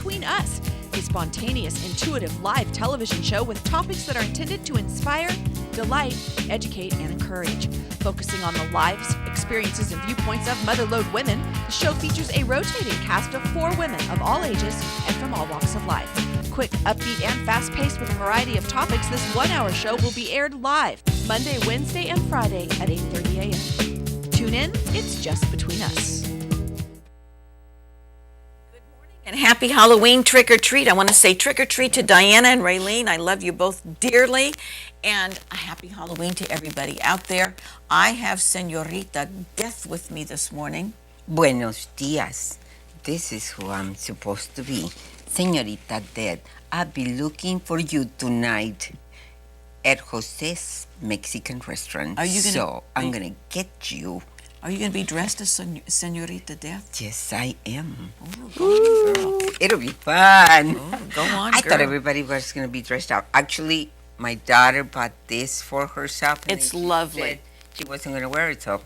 Between Us, a spontaneous, intuitive live television show with topics that are intended to inspire, delight, educate, and encourage. Focusing on the lives, experiences, and viewpoints of motherlode women, the show features a rotating cast of 4 women of all ages and from all walks of life. Quick, upbeat, and fast-paced with a variety of topics, this 1-hour show will be aired live Monday, Wednesday, and Friday at 8:30 a.m. Tune in, it's just Between Us. And happy Halloween, trick or treat. I want to say trick or treat to Diana and Raylene. I love you both dearly. And a happy Halloween to everybody out there. I have Senorita Death with me this morning. Buenos dias. This is who I'm supposed to be. Senorita Death. I'll be looking for you tonight at Jose's Mexican restaurant. I'm going to get you. Are you going to be dressed as Senorita Death? Yes, I am. Oh, go on, girl. It'll be fun. Oh, go on, I girl. thought everybody was going to be dressed up. Actually, my daughter bought this for herself. And It's lovely. She wasn't going to wear it, so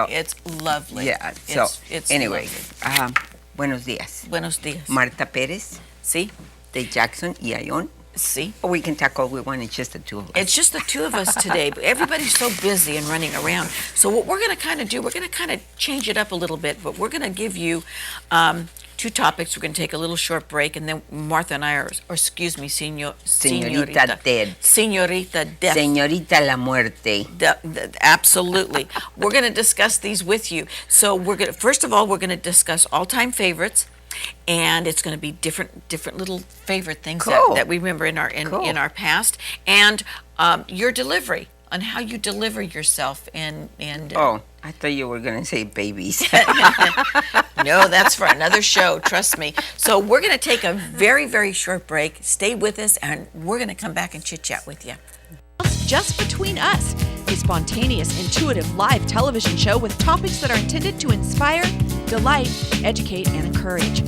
It's lovely. Yeah. It's anyway, lovely. Buenos dias. Buenos dias. Marta Perez, See? de Jackson y Ion. See? Or we can talk all we want. It's just the two of us. It's just the two of us today, but everybody's so busy and running around. So what we're going to kind of do, we're going to kind of change it up a little bit, but we're going to give you 2 topics. We're going to take a little short break, and then Martha and I Señorita Dead. Señorita Death. Señorita la muerte. Absolutely. We're going to discuss these with you. So first of all, we're going to discuss all-time favorites. And it's going to be different little favorite things that we remember in our past, and your delivery on how you deliver yourself and Oh, I thought you were going to say babies. No, that's for another show, trust me. So we're going to take a very, very short break. Stay with us, and we're going to come back and chit-chat with you. Just Between Us, a spontaneous, intuitive live television show with topics that are intended to inspire, delight, educate, and encourage.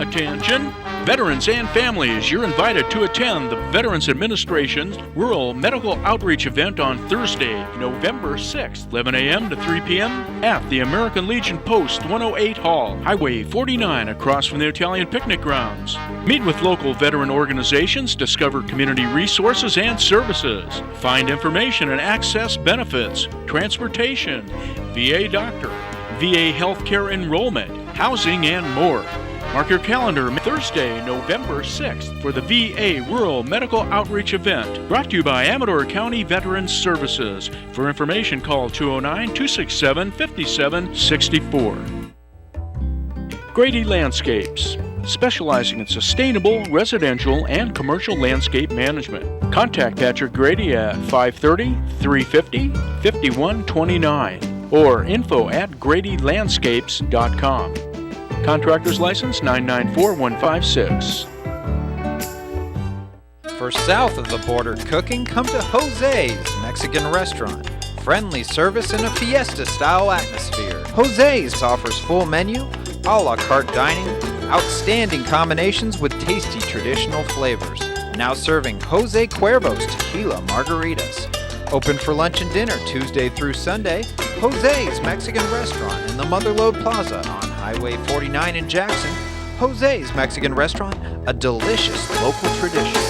Attention, veterans and families, you're invited to attend the Veterans Administration's Rural Medical Outreach event on Thursday, November 6th, 11 a.m. to 3 p.m. at the American Legion Post 108 Hall, Highway 49, across from the Italian Picnic Grounds. Meet with local veteran organizations, discover community resources and services, find information and access benefits, transportation, VA doctor, VA healthcare enrollment, housing, and more. Mark your calendar Thursday, November 6th for the VA Rural Medical Outreach event, brought to you by Amador County Veterans Services. For information, call 209-267-5764. Grady Landscapes, specializing in sustainable residential and commercial landscape management. Contact Patrick Grady at 530-350-5129 or info@gradylandscapes.com. Contractor's license 994156. For south of the border cooking, come to Jose's Mexican Restaurant. Friendly service in a fiesta-style atmosphere. Jose's offers full menu, a la carte dining, outstanding combinations with tasty traditional flavors. Now serving Jose Cuervo's Tequila Margaritas. Open for lunch and dinner Tuesday through Sunday. Jose's Mexican Restaurant in the Motherlode Plaza on Highway 49 in Jackson. Jose's Mexican Restaurant, a delicious local tradition.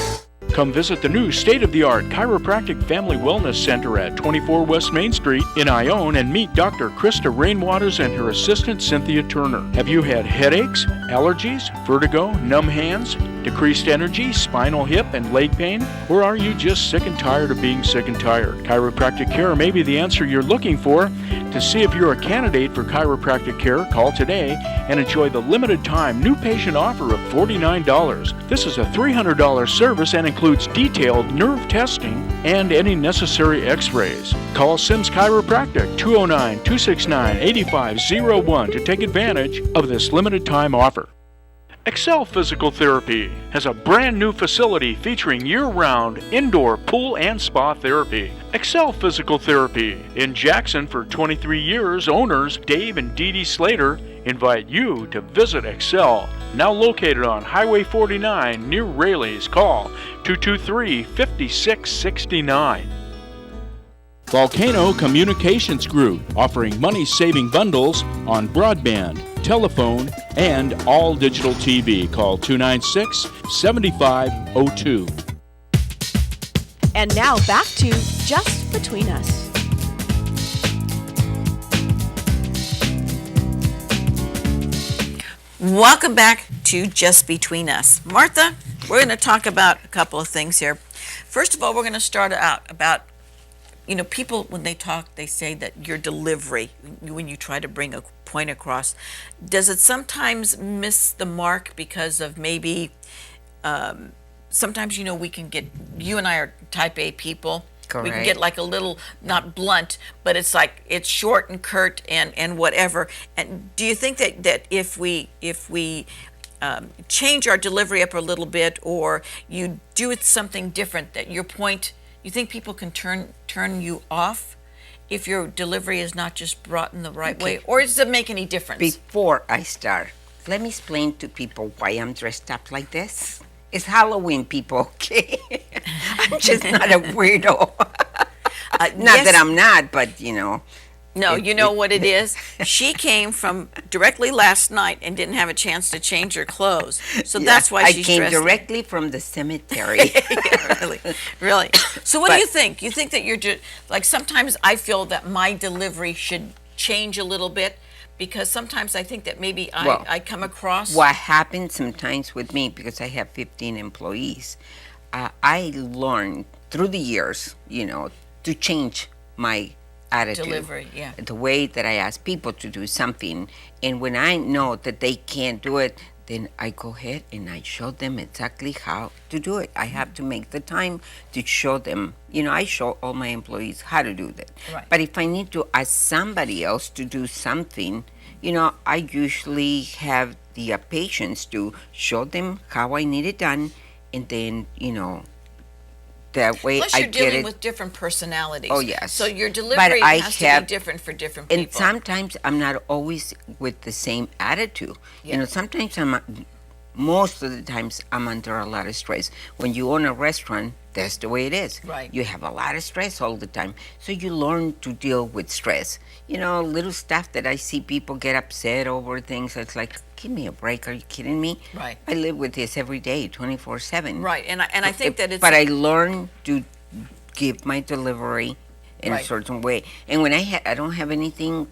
Come visit the new state-of-the-art Chiropractic Family Wellness Center at 24 West Main Street in Ione and meet Dr. Krista Rainwaters and her assistant Cynthia Turner. Have you had headaches, allergies, vertigo, numb hands, decreased energy, spinal, hip, and leg pain? Or are you just sick and tired of being sick and tired? Chiropractic care may be the answer you're looking for. To see if you're a candidate for chiropractic care, call today and enjoy the limited-time new patient offer of $49. This is a $300 service and includes detailed nerve testing and any necessary x-rays. Call Sims Chiropractic 209-269-8501 to take advantage of this limited-time offer. Excel Physical Therapy has a brand new facility featuring year-round indoor pool and spa therapy. Excel Physical Therapy in Jackson for 23 years. Owners Dave and Dee Dee Slater invite you to visit Excel, now located on Highway 49 near Rayleigh's. Call 223-5669. Volcano Communications Group, offering money-saving bundles on broadband, telephone, and all digital TV. Call 296-7502. And now back to Just Between Us. Welcome back to Just Between Us. Martha, we're going to talk about a couple of things here. First of all, we're going to start out about, people, when they talk, they say that your delivery, when you try to bring a point across, does it sometimes miss the mark because of maybe, sometimes, we can get, you and I are type A people. Correct. We can get like a little, not blunt, but it's like, it's short and curt and whatever. And do you think that if we change our delivery up a little bit, or you do it something different, that your point, you think people can turn you off if your delivery is not just brought in the right way? Or does it make any difference? Before I start, let me explain to people why I'm dressed up like this. It's Halloween, people, okay? I'm just not a weirdo. Not that I'm not, but, No, you know what it is? She came from directly last night and didn't have a chance to change her clothes. So that's why she's I came dressed. directly from the cemetery. Yeah, really. So what do you think? You think that like, sometimes I feel that my delivery should change a little bit, because sometimes I think that maybe I come across. What happens sometimes with me, because I have 15 employees, I learned through the years, to change my attitude. Delivery, yeah. The way that I ask people to do something. And when I know that they can't do it, then I go ahead and I show them exactly how to do it. I have to make the time to show them. I show all my employees how to do that. Right. But if I need to ask somebody else to do something, I usually have the patience to show them how I need it done, and then, that way Plus, I you're get dealing it. with different personalities. Oh, yes. So your delivery I has to have- be different for different people. And sometimes I'm not always with the same attitude. Yeah. Sometimes most of the times I'm under a lot of stress. When you own a restaurant, that's the way it is. Right. You have a lot of stress all the time. So you learn to deal with stress. Little stuff that I see people get upset over things. It's like, give me a break. Are you kidding me? Right. I live with this every day, 24/7. Right, and I think that it's. But I learn to give my delivery in a Right. certain way. And when I don't have anything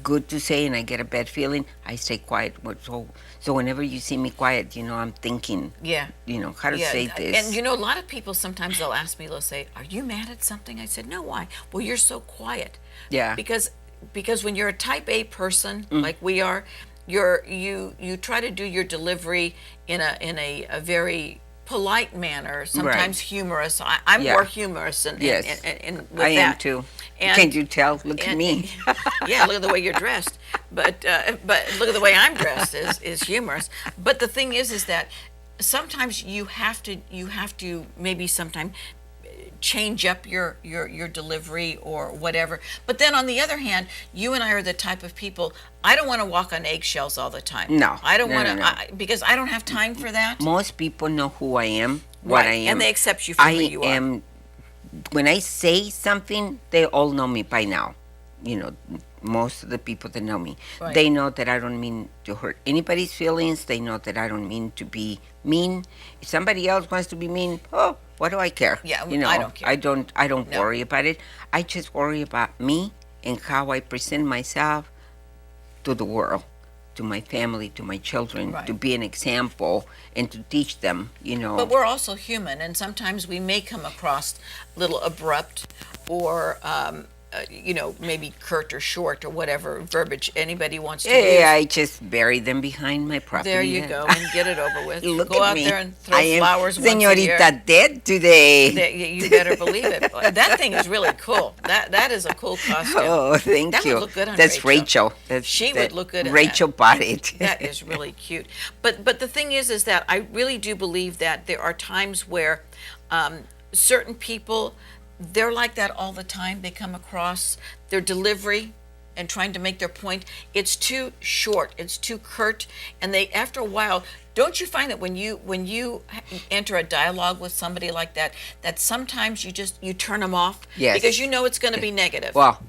good to say and I get a bad feeling, I stay quiet. So whenever you see me quiet, I'm thinking, Yeah. how to say this. And a lot of people, sometimes they'll ask me, they'll say, "Are you mad at something?" I said, "No, why?" "Well, you're so quiet." Yeah. Because when you're a type A person, like we are, you try to do your delivery in a very polite manner, sometimes humorous. I'm Yeah. more humorous and Yes. with I that. am too. And- Can't you tell? Look at and- me. Yeah, look at the way you're dressed. But look at the way I'm dressed is humorous. But the thing is that sometimes you have to maybe sometime change up your delivery or whatever. But then on the other hand, you and I are the type of people, I don't want to walk on eggshells all the time. No. I don't No, want to, no, no. because I don't have time for that. Most people know who I am, what Right, I am. and they accept you for who you are. When I say something, they all know me by now. Most of the people that know me, Right. they know that I don't mean to hurt anybody's feelings. They know that I don't mean to be mean. If somebody else wants to be mean, oh, what do I care? Yeah, I don't care. I don't No. worry about it. I just worry about me and how I present myself to the world, to my family, to my children, Right. to be an example and to teach them, But we're also human, and sometimes we may come across a little abrupt or, maybe curt or short or whatever verbiage anybody wants to use. Yeah, I just bury them behind my property. There you go, and get it over with. Look Go at out me. there and throw I am flowers once a year. Señorita Dead today. You better believe it. That thing is really cool. That is a cool costume. Oh, thank That you. would look good on That's Rachel. Rachel. She would look good in Rachel bought it. That is really cute. But the thing is that I really do believe that there are times where certain people, they're like that all the time. They come across their delivery and trying to make their point, it's too short, it's too curt, and they, after a while, don't you find that when you enter a dialogue with somebody like that, that sometimes you turn them off? Yes. Because you know it's going to be negative. Well,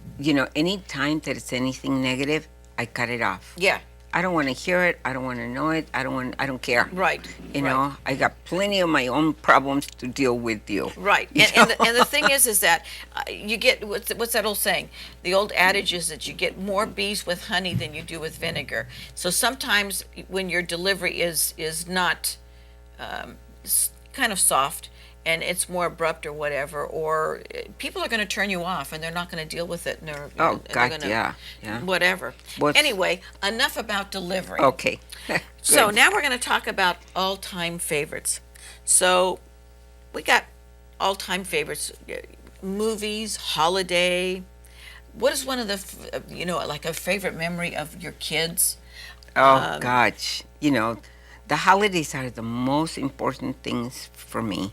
any time that it's anything negative, I cut it off. Yeah. I don't want to hear it. I don't want to know it. I don't care. Right. You know, I got plenty of my own problems to deal with you. Right. And the thing is that you get, what's that old saying? The old adage is that you get more bees with honey than you do with vinegar. So sometimes when your delivery is not kind of soft, and it's more abrupt or whatever, or people are going to turn you off and they're not going to deal with it. And they're gonna, yeah. Whatever. Anyway, enough about delivery. Okay. So Good. now we're going to talk about all-time favorites. So we got all-time favorites, movies, holiday. What is one of the, like a favorite memory of your kids? Oh, gosh. The holidays are the most important things for me.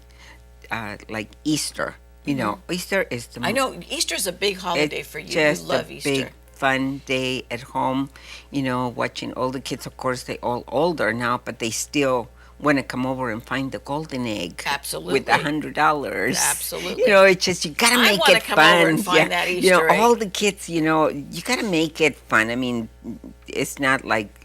Like Easter. Easter is the I know Easter's a big holiday for you. You love Easter. Big fun day at home. Watching all the kids. Of course, they all older now, but they still want to come over and find the golden egg. Absolutely. With $100. Absolutely. It's just you gotta make it fun. I want to come over and find that Easter egg. All the kids. You gotta make it fun. I mean, it's not like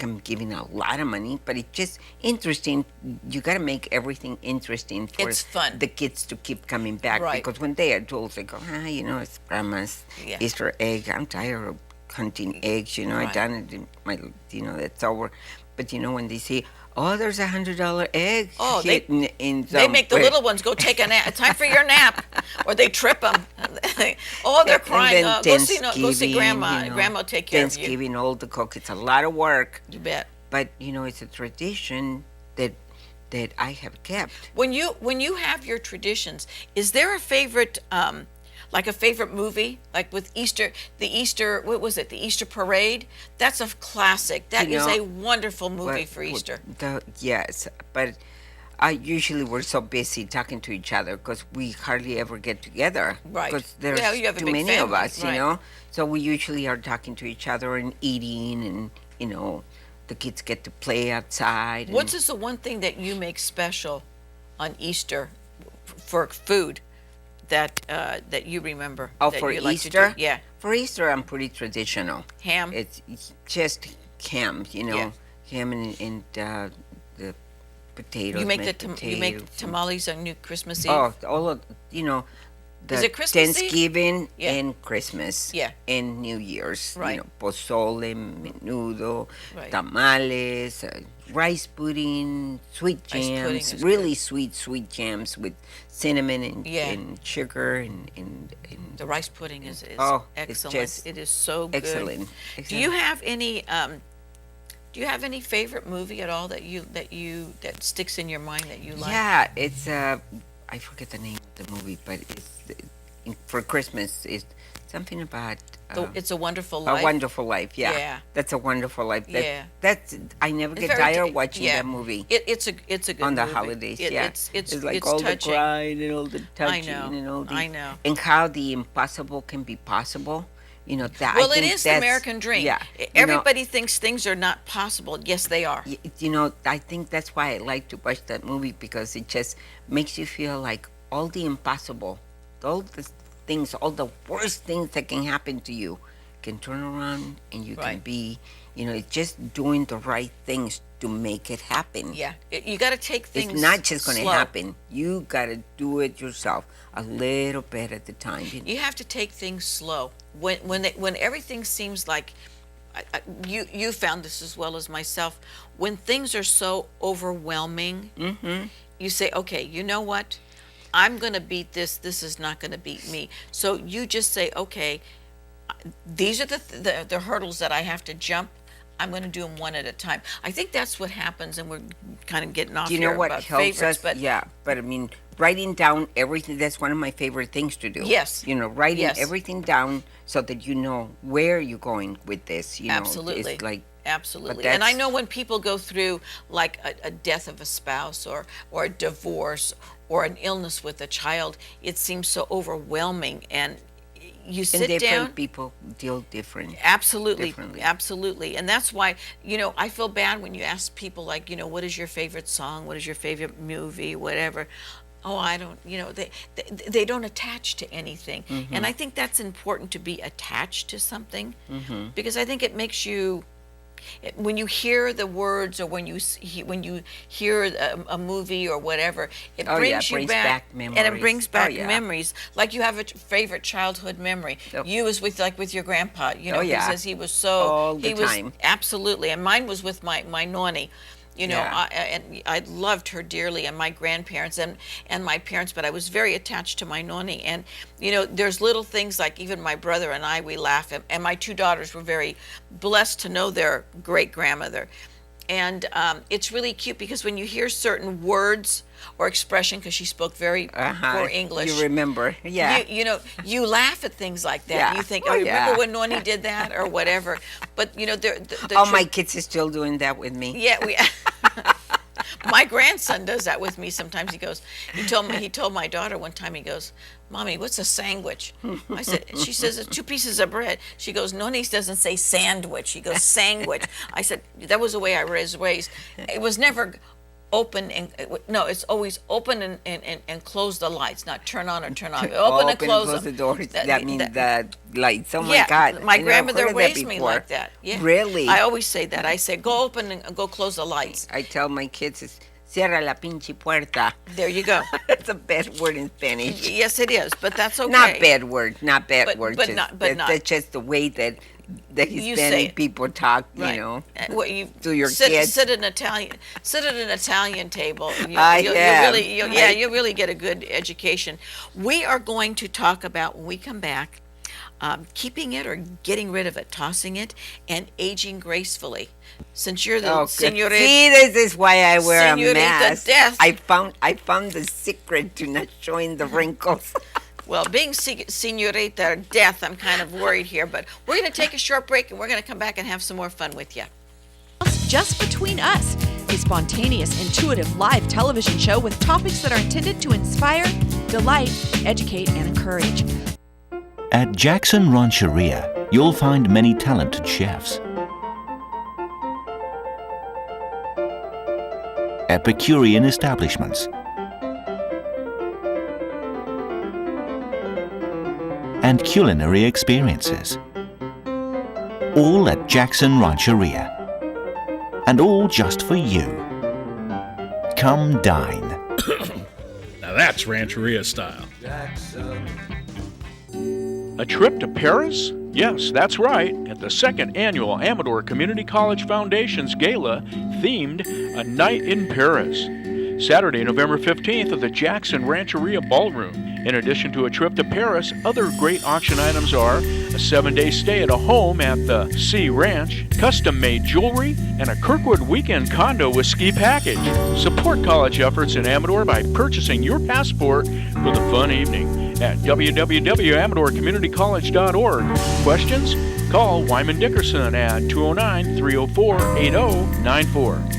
I'm giving a lot of money, but it's just interesting. You got to make everything interesting for It's fun. the kids to keep coming back. Right. Because when they're adults, they go, it's grandma's Easter egg. I'm tired of hunting eggs. Right. I done it. That's over. But when they say, oh, there's $100 egg. Oh, in they make the little ones go take a nap. Time for your nap, or they trip them. They're crying. Go see grandma. Grandma will take care of you. Thanksgiving, all the cook. It's a lot of work. You bet. But it's a tradition that I have kept. When you have your traditions, is there a favorite? Like a favorite movie, like with Easter, what was it? The Easter Parade? That's a classic. That is a wonderful movie for Easter. Yes, but usually we're so busy talking to each other because we hardly ever get together. Right. Because there's you have a too big many of family, us, right. So we usually are talking to each other and eating and, the kids get to play outside. What is the one thing that you make special on Easter for food? That you remember. Oh, that for you like Easter? to do? Yeah. For Easter, I'm pretty traditional. Ham? It's just ham, Yeah. Ham and the potatoes. You make mashed you make potatoes. tamales on Christmas Eve? Oh, all of, the Is it Christmas Eve? Thanksgiving Yeah. and Christmas. Yeah. And New Year's. Right. Pozole, menudo, Right. tamales, rice pudding, sweet Rice pudding jams, is really sweet jams with cinnamon Yeah. and sugar and The rice pudding is Oh, it's excellent. just It is so good. excellent. Do you have any favorite movie at all that sticks in your mind that you like? Yeah, it's I forget the name of the movie, but it's for Christmas. It's something about It's a Wonderful Life. A Wonderful Life. Yeah, Yeah. That's a Wonderful Life. Yeah. That's I never It's get very tired t- watching yeah. that movie It's a good on the movie. holidays. It's like it's all touching. the crying and all the touching know, and all the I know. and how the impossible can be possible. That Well, I it think is the that's- American dream. Yeah, Everybody thinks things are not possible. Yes, they are. I think that's why I like to watch that movie because it just makes you feel like all the impossible, all the things, all the worst things that can happen to you can turn around and you can Right. be, it's just doing the right things to make it happen. Yeah, you got to take things. It's not just going to slow. happen. You got to do it yourself a little bit at a time. You have to take things slow. When everything seems like, you found this as well as myself. When things are so overwhelming, you say, okay, you know what? I'm going to beat this. This is not going to beat me. So you just say, okay, these are the hurdles that I have to jump. I'm going to do them one at a time. I think that's what happens, and we're kind of getting off You know here what about helps favorites, us? but Yeah, but I mean, writing down everything, that's one of my favorite things to do. Yes. Writing Yes. everything down so that you know where you're going with this. Absolutely. It's like, Absolutely. But And I that's- know when people go through like a death of a spouse or a divorce or an illness with a child, it seems so overwhelming. And you And sit different down. people deal differently. Absolutely. And that's why, I feel bad when you ask people like, what is your favorite song? What is your favorite movie? Whatever. Oh, I don't, they don't attach to anything. And I think that's important, to be attached to something, because I think it makes you, when you hear the words, or when you hear a movie or whatever, it brings you brings back back and it brings back memories. memories. Like you have a favorite childhood memory. You was with your grandpa, because he was so All the time. Absolutely. And mine was with my nonni. I loved her dearly, and my grandparents and my parents, but I was very attached to my nonni. And, there's little things like, even my brother and I, we laugh, and my two daughters were very blessed to know their great grandmother. And it's really cute, because when you hear certain words or expression, because she spoke very poor English. You remember, yeah. You laugh at things like that. Yeah. You think, Oh, remember yeah. when Noni did that or whatever. But My kids are still doing that with me. Yeah, my grandson does that with me sometimes. He told my daughter one time, he goes, "Mommy, what's a sandwich?" She says, "It's 2 pieces of bread." She goes, "Noni's doesn't say sandwich." She goes, "Sandwich." I said, that was the way I was raised. It was never open it's always open and close the lights, not turn on or turn off. Open and close the doors. That means that- the lights. Oh yeah, my God. my I never grandmother heard of that raised me before. like that. Yeah. Really? I always say that. I say, go open and go close the lights. I tell my kids, cierra la pinche puerta. There you go. That's a bad word in Spanish. Yes, it is, but that's okay. Not bad word. But just, not- that's just the way that the You say Hispanic it. people talk, Right. you know. To your kids. sit at an Italian table. You'll really get a good education. We are going to talk about, when we come back, keeping it or getting rid of it, tossing it, and aging gracefully. Since you're the good. señorita, See, this is why I wear a Señorita mask. Death. I found the secret to not showing the wrinkles. well, being señorita death, I'm kind of worried here, but we're going to take a short break, and we're going to come back and have some more fun with you. Just Between Us, a spontaneous, intuitive live television show with topics that are intended to inspire, delight, educate, and encourage. At Jackson Rancheria, you'll find many talented chefs, Epicurean establishments, and culinary experiences. All at Jackson Rancheria. And all just for you. Come dine. Now that's Rancheria style. A trip to Paris? Yes, that's right. At the second annual Amador Community College Foundation's Gala, themed A Night in Paris. Saturday, November 15th at the Jackson Rancheria Ballroom. In addition to a trip to Paris, other great auction items are a 7-day stay at a home at the Sea Ranch, custom-made jewelry, and a Kirkwood weekend condo with ski package. Support college efforts in Amador by purchasing your passport for the fun evening at www.amadorcommunitycollege.org. Questions? Call Wyman Dickerson at 209-304-8094.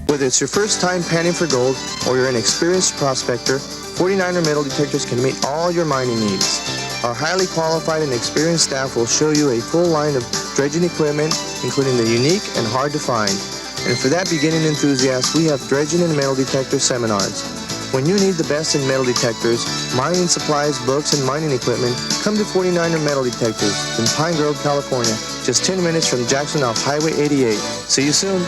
Whether it's your first time panning for gold or you're an experienced prospector, 49er metal detectors can meet all your mining needs. Our highly qualified and experienced staff will show you a full line of dredging equipment, including the unique and hard to find. And for that beginning enthusiast, we have dredging and metal detector seminars. When you need the best in metal detectors, mining supplies, books, and mining equipment, come to 49er Metal Detectors in Pine Grove, California, just 10 minutes from Jackson off Highway 88. See you soon.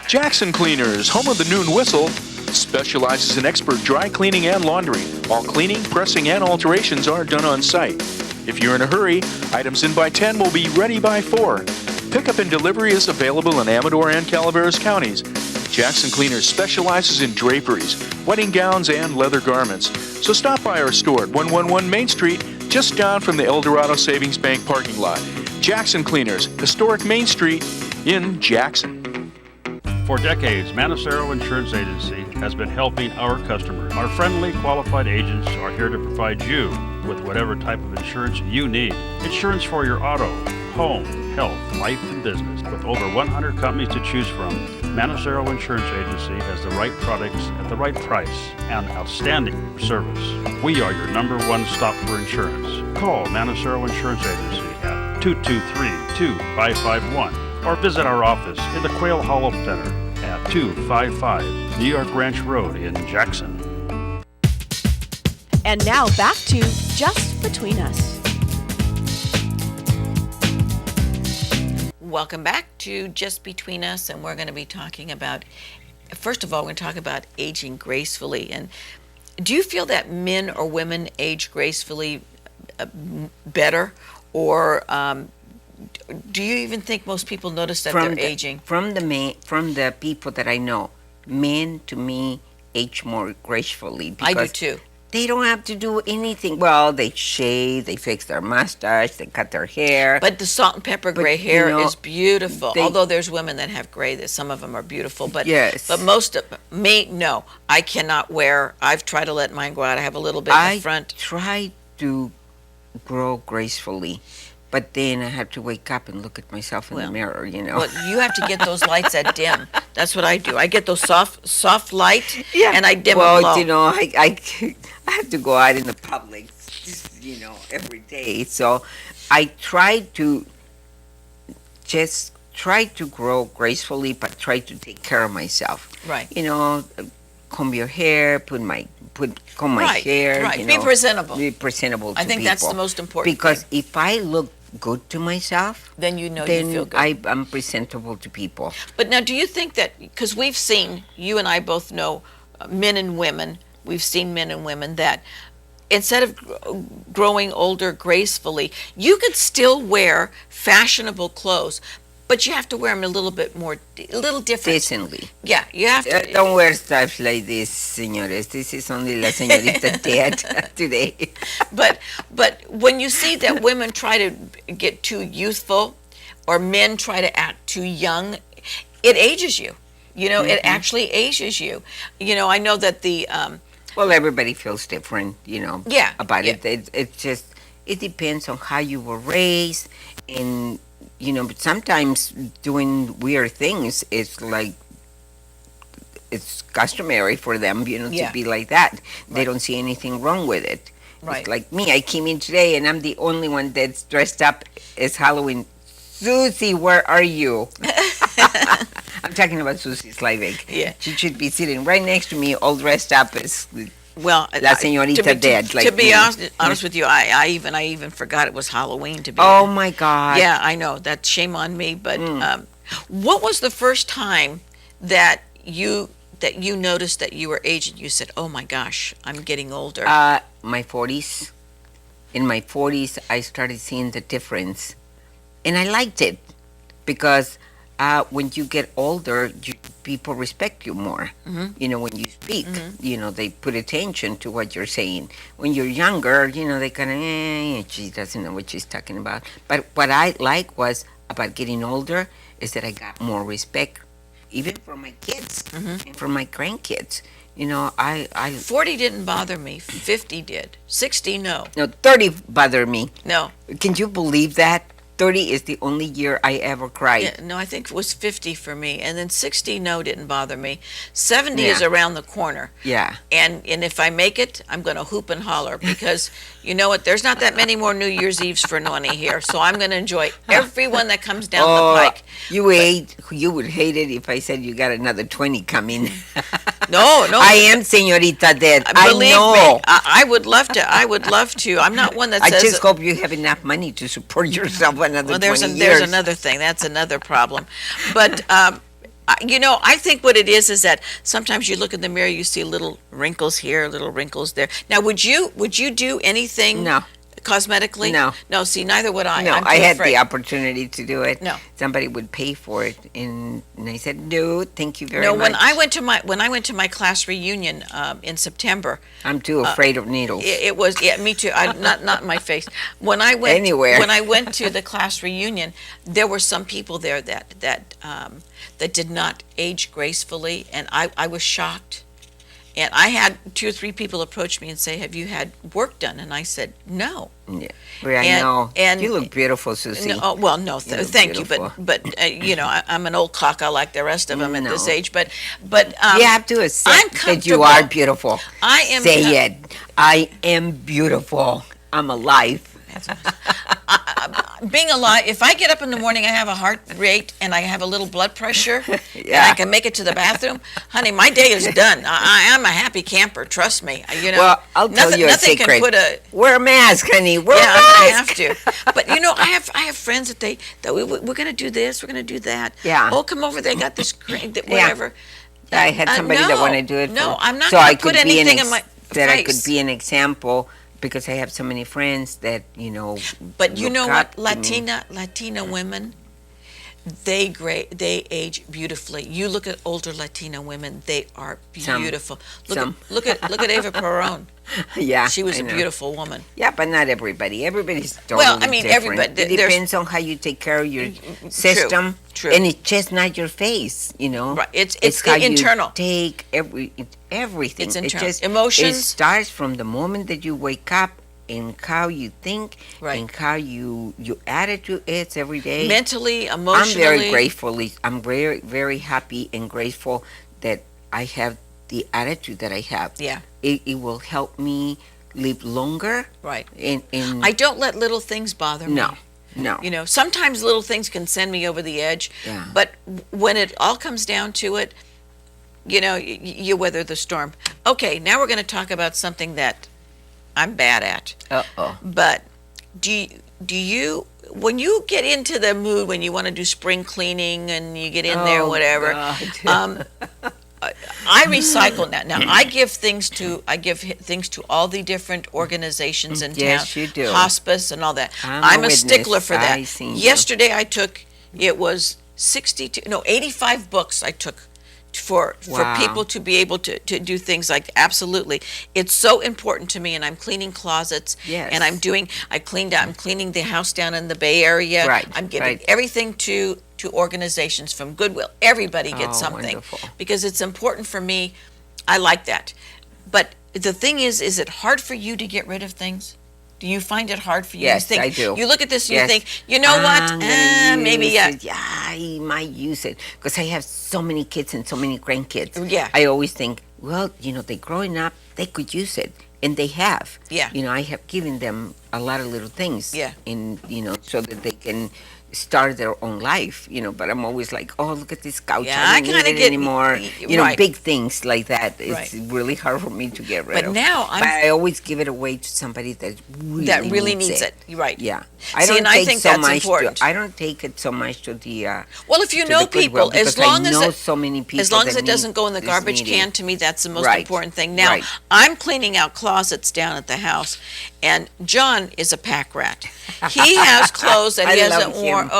Jackson Cleaners, home of the noon whistle, specializes in expert dry cleaning and laundry. All cleaning, pressing, and alterations are done on site. If you're in a hurry, items in by 10 will be ready by 4. Pickup and delivery is available in Amador and Calaveras counties. Jackson Cleaners specializes in draperies, wedding gowns, and leather garments. So stop by our store at 111 Main Street, just down from the El Dorado Savings Bank parking lot. Jackson Cleaners, historic Main Street in Jackson. For decades, Manacero Insurance Agency has been helping our customers. Our friendly, qualified agents are here to provide you with whatever type of insurance you need. Insurance for your auto, home, health, life, and business. With over 100 companies to choose from, Manacero Insurance Agency has the right products at the right price and outstanding service. We are your number one stop for insurance. Call Manacero Insurance Agency at 223-2551 or visit our office in the Quail Hollow Center at 255 New York Ranch Road in Jackson. And now back to Just Between Us. Welcome back to Just Between Us, and we're going to be talking about, first of all, we're going to talk about aging gracefully. And do you feel that men or women age gracefully better, or do you even think most people notice that they're aging? From the people that I know, men to me age more gracefully. I do because too. they don't have to do anything. Well, they shave, they fix their mustache, they cut their hair. But the salt and pepper gray hair is beautiful. they- Although there's women that have gray, that some of them are beautiful. But Yes. but most of me, no, I cannot wear. I've tried to let mine go out. I have a little bit in I the front. try to grow gracefully, but then I have to wake up and look at myself in the mirror, you know. Well, you have to get those lights that dim. That's what I do. I get those soft light, and I dim well, them low. you know, I have to go out in the public, you know, every day. So I try to grow gracefully, but try to take care of myself. Right. You know, comb your hair, comb my hair. Right. You Be know, presentable. Be presentable to I think that's the people. most important Because thing. if I look good to myself, Then you know then you feel good. I'm presentable to people. But now, do you think that, because we've seen, you and I both know men and women, we've seen men and women that instead of growing older gracefully, you could still wear fashionable clothes, but you have to wear them a little different. Decently. Yeah, you have to. Don't wear stuff like this, señores. This is only la señorita dead today. But when you see that women try to get too youthful, or men try to act too young, it ages you. You know, it actually ages you. You know, I know that the Well, everybody feels different, you know, about yeah. it. It just, it depends on how you were raised, and, you know, but sometimes doing weird things is like, it's customary for them, you know, Yeah. to be like that. They Right. don't see anything wrong with it. Right. It's like me, I came in today and I'm the only one that's dressed up as Halloween. Susie, where are you? I'm talking about Susie Slyvik. Yeah. She should be sitting right next to me, all dressed up as well, La señorita dead. To like be me. honest with you, I even forgot it was Halloween. To be Oh my God. Yeah, I know. That's shame on me. But what was the first time that you noticed that you were aging? You said, "Oh my gosh, I'm getting older." My 40s. In my 40s, I started seeing the difference. And I liked it because when you get older, people respect you more. You know, when you speak, you know, they put attention to what you're saying. When you're younger, you know, they kind of, she doesn't know what she's talking about. But what I like was about getting older is that I got more respect, even from my kids and from my grandkids. You know, I 40 didn't bother me. 50 did. 60, no. no, 30 bother me. No. Can you believe that? 30 is the only year I ever cried. Yeah, no, I think it was 50 for me. And then 60, no, didn't bother me. 70 is Yeah. around the corner. Yeah. And if I make it, I'm going to hoop and holler because you know what? There's not that many more New Year's Eves for Noni here. So I'm going to enjoy everyone that comes down the pike. You would hate it if I said you got another 20 coming. No. I am señorita dead. I Believe know. me, I would love to. I would love to. I'm not one that I says. just hope you have enough money to support yourself another Well, 20 years. there's another thing. That's another problem. But you know, I think what it is that sometimes you look in the mirror, you see little wrinkles here, little wrinkles there. Now, would you do anything? No. Cosmetically? No. No. See, neither would I. No, I'm too I had afraid. the opportunity to do it. No. Somebody would pay for it, and I said, no, thank you very No, much. when I went to my class reunion in September, I'm too afraid of needles. it was me too. Not in my face. When I went Anywhere. when I went to the class reunion, there were some people there that did not age gracefully, and I was shocked. And I had 2 or 3 people approach me and say, "Have you had work done?" And I said, "No." Yeah. Well, I know. You look beautiful, Susie. No, well, no, thank you, beautiful. but I'm an old caca like the rest of them at this No. age. But You have to I'm accept that you are beautiful. I am. Say it. I am beautiful. I'm alive. Being alive, if I get up in the morning, I have a heart rate and I have a little blood pressure, and Yeah. I can make it to the bathroom, honey, my day is done. I am a happy camper. Trust me. Well, I'll tell you a nothing secret. can put a Wear a mask, honey. Wear yeah, a I mask. have to. But I have friends that we're gonna do this, we're gonna do that. Yeah. Oh, come over. They got this great whatever. I had somebody that no, wanted to do it. No, for, I'm not so gonna I put could be anything in my that face. I could be an example because I have so many friends that But you look know up what? to me. Latina women, they age beautifully. You look at older Latina women; they are Some. beautiful. Some. Look at Eva Perón. Yeah, She was I a know. beautiful woman. Yeah, but not everybody. Everybody's totally Well, I mean, different. everybody- It there's- depends on how you take care of your system. true. And it's just not your face, Right, it's how internal. You take everything. It's It internal. just Emotions. It starts from the moment that you wake up and how you think Right. and how your attitude is every day. Mentally, I'm emotionally. very grateful. I'm very, very happy and grateful that I have the attitude that I have. Yeah. It will help me live longer. Right. In I don't let little things bother me. No. Sometimes little things can send me over the edge. Yeah. But when it all comes down to it, you weather the storm. Okay, now we're going to talk about something that I'm bad at. Uh-oh. But do you when you get into the mood when you want to do spring cleaning and you get in there Oh, whatever, God. I recycle now. Now I give things to all the different organizations in Yes, town, you do. hospice and all that. I'm a a witness. stickler for that. I seen you. Yesterday I took 85 books I took for Wow. people to be able to do things like absolutely. It's so important to me, and I'm cleaning closets. Yes. And I'm cleaning the house down in the Bay Area. Right, I'm giving right. everything to organizations from Goodwill. Everybody gets Oh, something wonderful. because it's important for me. I like that. But the thing is it hard for you to get rid of things? Do you find it hard for you? Yes, to think, I do. You look at this and Yes. you think, you know what? I'm gonna Maybe use yeah. it. Yeah, I might use it because I have so many kids and so many grandkids. Yeah. I always think, well, they're growing up, they could use it, and they have. Yeah. I have given them a lot of little things. Yeah. And so that they can start their own life. But I'm always like, oh, look at this couch. Yeah, I I don't kinda need it get- anymore. right. Big things like that. It's Right. really hard for me to get rid But of. now But I always give it away to somebody that really needs it. You're right. Yeah. See, and I think so that's much important. I don't take it so much to the Well, if you to know the Goodwill people, as because long I as know it, so many people as long as that it doesn't need go in the this garbage needing. can, to me, that's the most Right. important thing. Now, Right. I'm cleaning out closets down at the house, and John is a pack rat. He has clothes that he I hasn't love worn. him.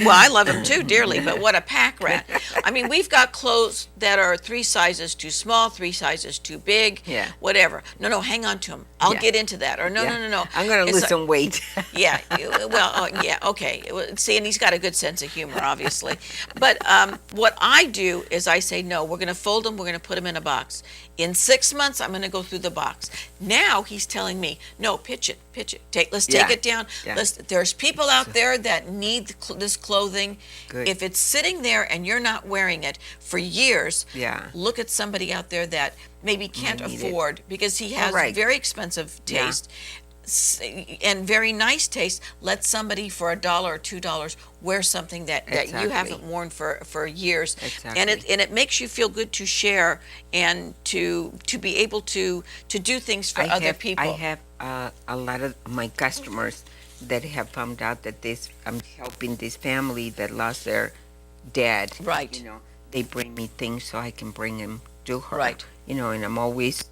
Well, I love him too dearly, but what a pack rat. I mean, we've got clothes that are 3 sizes too small, 3 sizes too big, Yeah. whatever. No, hang on to him. I'll Yeah. get into that. Or no. I'm gonna It's lose like- some weight. yeah. Well, yeah. Okay. See, and he's got a good sense of humor, obviously. But what I do is I say, no, we're going to fold them. We're going to put them in a box. In 6 months, I'm going to go through the box. Now he's telling me, no, pitch it. Let's take Yeah. it down. Yeah. There's people out there that need this clothing. Good. If it's sitting there and you're not wearing it for years, Yeah. look at somebody out there that maybe can't need it. afford because he has right. very expensive Yeah. taste. And very nice taste. Let somebody for $1 or $2 wear something that you Exactly. haven't worn for years. Exactly. And it makes you feel good to share and to be able to do things for other people. I have a lot of my customers that have found out that I'm helping this family that lost their dad. Right. They bring me things so I can bring them to her. Right. And I'm always,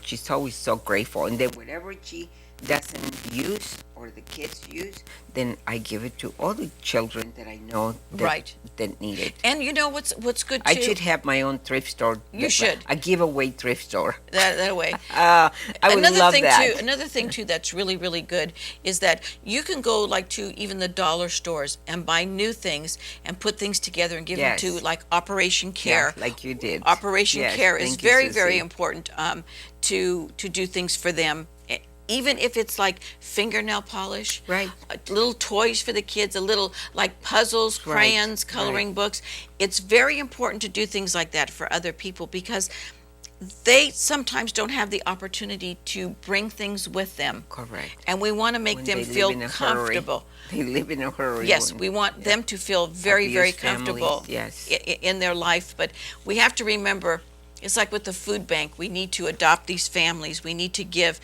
she's always so grateful. And then whatever she doesn't use or the kids use, then I give it to all the children that I know that need it. And you know what's good too? I should have my own thrift store. You should. A giveaway thrift store. That way. I would love that. Another thing too that's really, really good is that you can go like to even the dollar stores and buy new things and put things together and give them to like Operation Care. Yeah, like you did. Operation Yes, Care is thank you, very, Susie. very important to do things for them. Even if it's like fingernail polish, Right. Little toys for the kids, a little like puzzles, crayons, coloring books. It's very important to do things like that for other people because they sometimes don't have the opportunity to bring things with them. Correct. And we want to make When them they live feel in a comfortable. Hurry. They live in a hurry. Yes, we want them to feel very, very Abused comfortable families, in their life. But we have to remember, it's like with the food bank. We need to adopt these families. We need to give.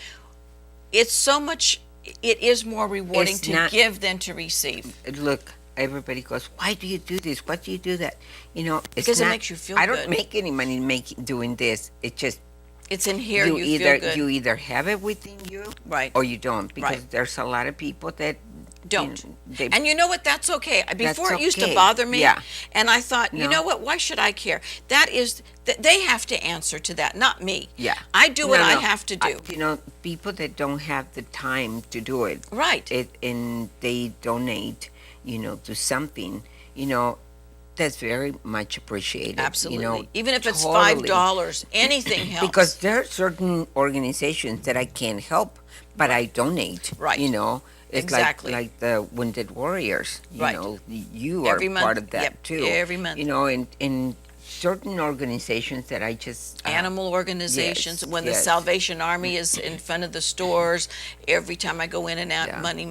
It's so much, it is more rewarding It's to not- give than to receive. Look, everybody goes, why do you do this? Why do you do that? You know, it's Because it not, makes you feel I don't good. make any money doing this. It's just It's in here, you either feel good. you either have it within you, Right. or you don't. Because Right. there's a lot of people that Don't. They, And you know what? That's okay. Before it used to okay. bother me. Yeah. And I thought, you No. know what? Why should I care? They have to answer to that, not me. yeah, I do what No, I no. have to do. You know, people that don't have the time to do it, Right. and they donate, to something, that's very much appreciated. Absolutely. Even if it's totally. $5, anything helps. Because there are certain organizations that I can't help, but I donate. Right. It's Exactly. like the Wounded Warriors. Right. You are Every month. part of that Yep, too. every month. In certain organizations that I just Animal organizations, yes, when the yes. Salvation Army is in front of the stores, every time I go in and out, Yeah. money.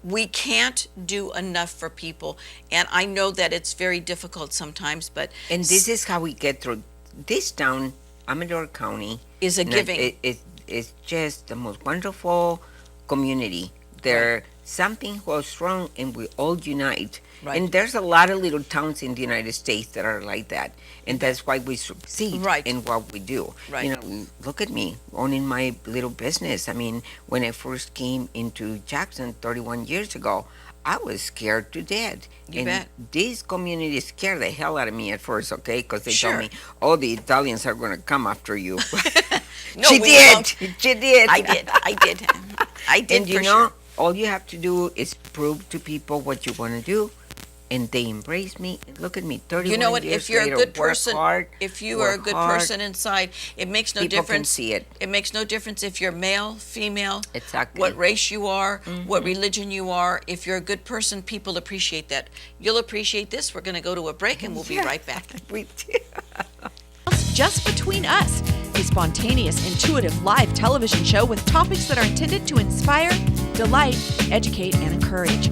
We can't do enough for people. And I know that it's very difficult sometimes, but And this is how we get through. This town, Amador County, is a giving. It's just the most wonderful community. There, something goes wrong, and we all unite. Right. And there's a lot of little towns in the United States that are like that, and that's why we succeed Right. in what we do. Right. Look at me owning my little business. I mean, when I first came into Jackson 31 years ago, I was scared to death. You and bet. this community scared the hell out of me at first, okay? Because they Sure. told me, oh, the Italians are going to come after you. No, she we did. won't. She did. I did. I did And for you know, sure. all you have to do is prove to people what you want to do, and they embrace me. And look at me, 31 You know what? years If you're a later, good work person, hard, if you are a work good hard. person inside, it makes no People can difference. see it. It makes no difference if you're male, female, Exactly. what race you are, what religion you are. If you're a good person, people appreciate that. You'll appreciate this. We're going to go to a break, and we'll be right back. We did. Just Between Us, a spontaneous, intuitive live television show with topics that are intended to inspire, delight, educate, and encourage.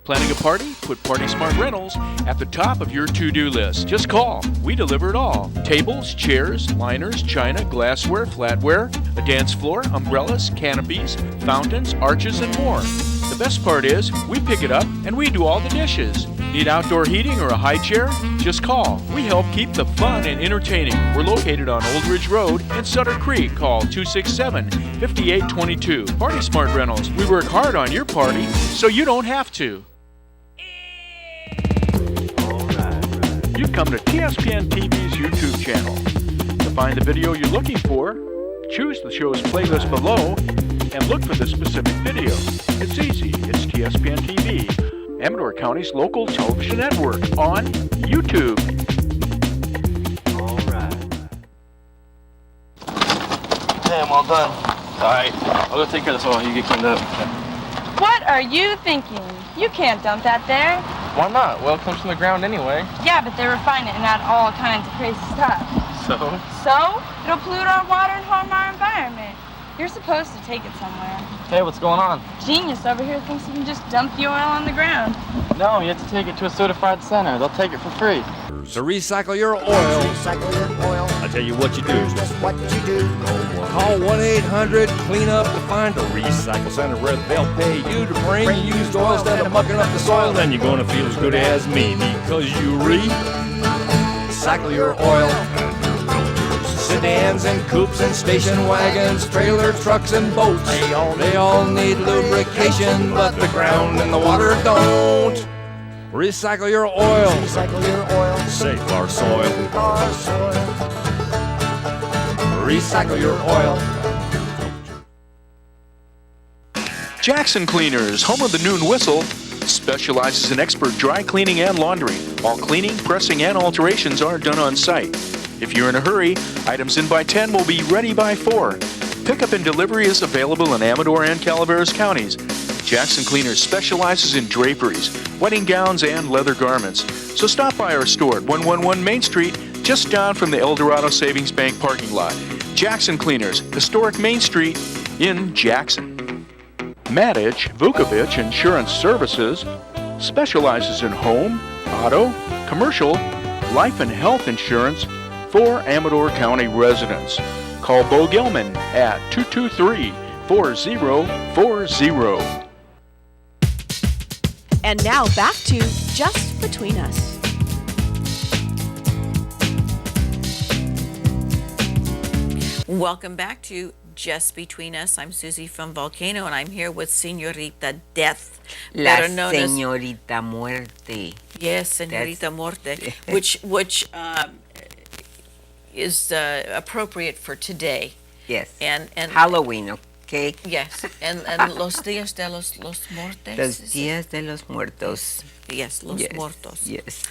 Planning a party? Put Party Smart Rentals at the top of your to-do list. Just call. We deliver it all. Tables, chairs, liners, china, glassware, flatware, a dance floor, umbrellas, canopies, fountains, arches, and more. The best part is, we pick it up and we do all the dishes. Need outdoor heating or a high chair? Just call. We help keep the fun and entertaining. We're located on Old Ridge Road in Sutter Creek. Call 267-5822. Party Smart Rentals. We work hard on your party so you don't have to. You've come to TSPN TV's YouTube channel. To find the video you're looking for, choose the show's playlist below and look for the specific video. It's easy. It's TSPN TV, Amador County's local television network on YouTube. Hey, I'm all done. All right, I'll go take care of this while you get cleaned up. What are you thinking? You can't dump that there. Why not? Well, it comes from the ground anyway. Yeah, but they refine it and add all kinds of crazy stuff. So? So? It'll pollute our water and harm our environment. You're supposed to take it somewhere. Hey, what's going on? Genius over here thinks you can just dump the oil on the ground. No, you have to take it to a certified center. They'll take it for free. To recycle your oil. I tell you what you do. Call 1-800-CLEAN-UP to find a recycle center where they'll pay you to bring used oil instead of mucking up the soil. Then you're gonna feel as good as me because you recycle your oil. sedans and coupes and station wagons, trailer trucks and boats. They all need lubrication, but the ground and the water don't. Recycle your oil. Recycle your oil. Save our soil. Recycle your oil. Jackson Cleaners, home of the noon whistle, specializes in expert dry cleaning and laundry. All cleaning, pressing, and alterations are done on site. If you're in a hurry, items in by 10 will be ready by 4. Pickup and delivery is available in Amador and Calaveras counties. Jackson Cleaners specializes in draperies, wedding gowns, and leather garments. So stop by our store at 111 Main Street, just down from the El Dorado Savings Bank parking lot. Jackson Cleaners, historic Main Street in Jackson. Matich Vukovich Insurance Services specializes in home, auto, commercial, life and health insurance for Amador County residents. Call Bo Gilman at 223-4040. And now back to Just Between Us. Welcome back to Just Between Us. I'm Susie from Volcano, and I'm here with Señorita Death. La better known as- Señorita Muerte. Yes, Señorita Muerte, which is appropriate for today. Yes. And Halloween, okay? Yes, and los días de los muertos. Los días de los muertos. Yes, los Yes, muertos. Yes.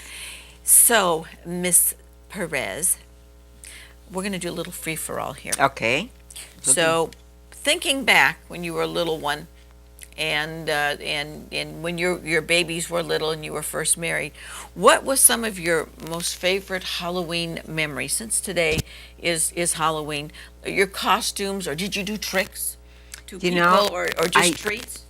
So, Miss Perez, we're going to do a little free-for-all here. Okay. So, thinking back when you were a little one, and when your babies were little and you were first married, what was some of your most favorite Halloween memories? Since today is Halloween, your costumes, or did you do tricks to people, or just treats?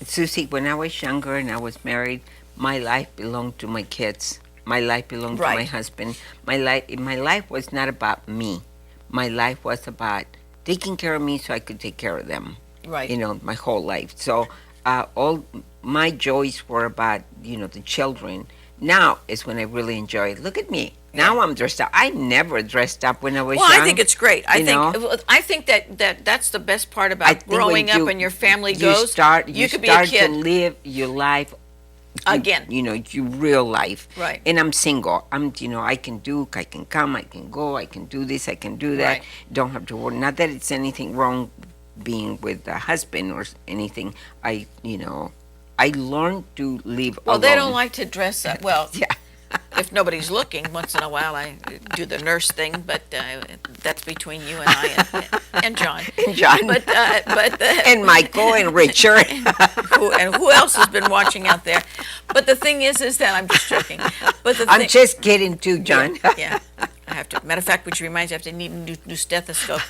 Susie, when I was younger and I was married, my life belonged to my kids. My life belonged to my husband. My life was not about me. My life was about taking care of me so I could take care of them. Right. You know, my whole life. So all my joys were about, the children. Now is when I really enjoy it. Look at me. Now I'm dressed up. I never dressed up when I was young. Well, I think it's great. I think that's the best part about growing up and your family goes. You could start be a kid. to live your life Again. Your real life. Right. And I'm single. I can come, I can go, I can do this, I can do that. Right. Don't have to worry. Not that it's anything wrong being with a husband or anything. I learned to live alone. Well, they don't like to dress up. Well, yeah. If nobody's looking, once in a while I do the nurse thing, but that's between you and I and John. But and Michael and Richard. who else has been watching out there? But the thing is that I'm just joking. But I'm just kidding too, John. Yeah. I have to. Matter of fact, which reminds me, I have to need a new stethoscope.